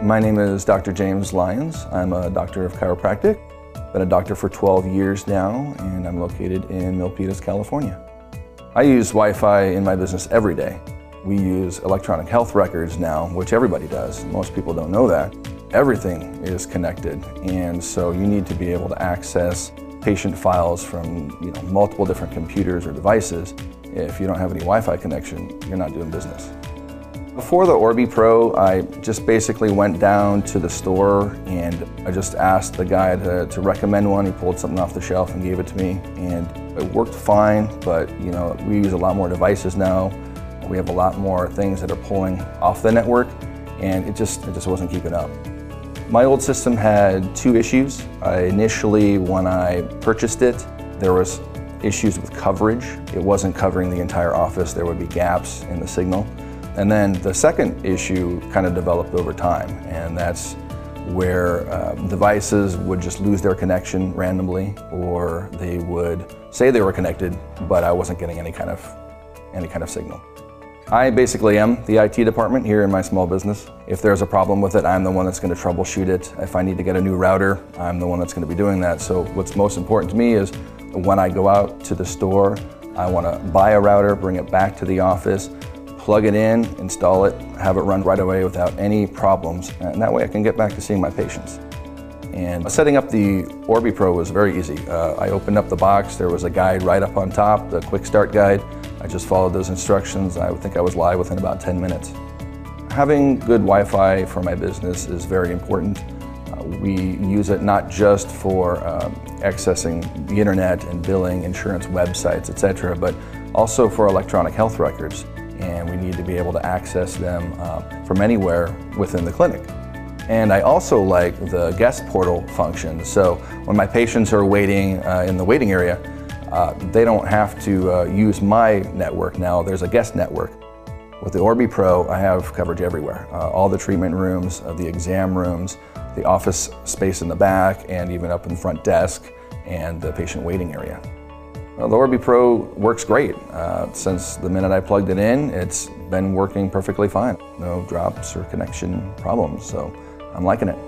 My name is Dr. James Lyons. I'm a doctor of chiropractic. Been a doctor for 12 years now, and I'm located in Milpitas, California. I use Wi-Fi in my business every day. We use electronic health records now, which everybody does. Most people don't know that. Everything is connected, and so you need to be able to access patient files from multiple different computers or devices. If you don't have any Wi-Fi connection, you're not doing business. Before the Orbi Pro, I just basically went down to the store and I just asked the guy to recommend one. He pulled something off the shelf and gave it to me, and it worked fine, but we use a lot more devices now. We have a lot more things that are pulling off the network, and it just wasn't keeping up. My old system had two issues. Initially, when I purchased it, there was issues with coverage. It wasn't covering the entire office. There would be gaps in the signal. And then the second issue kind of developed over time, and that's where devices would just lose their connection randomly, or they would say they were connected, but I wasn't getting any kind of signal. I basically am the IT department here in my small business. If there's a problem with it, I'm the one that's going to troubleshoot it. If I need to get a new router, I'm the one that's going to be doing that. So what's most important to me is when I go out to the store, I want to buy a router, bring it back to the office, plug it in, install it, have it run right away without any problems, and that way I can get back to seeing my patients. And setting up the Orbi Pro was very easy. I opened up the box, there was a guide right up on top, the quick start guide. I just followed those instructions. I think I was live within about 10 minutes. Having good Wi-Fi for my business is very important. We use it not just for accessing the internet and billing, insurance websites, etc., but also for electronic health records. And we need to be able to access them from anywhere within the clinic. And I also like the guest portal function. So when my patients are waiting in the waiting area, they don't have to use my network now. There's a guest network. With the Orbi Pro, I have coverage everywhere. All the treatment rooms, the exam rooms, the office space in the back, and even up in the front desk and the patient waiting area. Well, the Orbi Pro works great. Since the minute I plugged it in, it's been working perfectly fine. No drops or connection problems, so I'm liking it.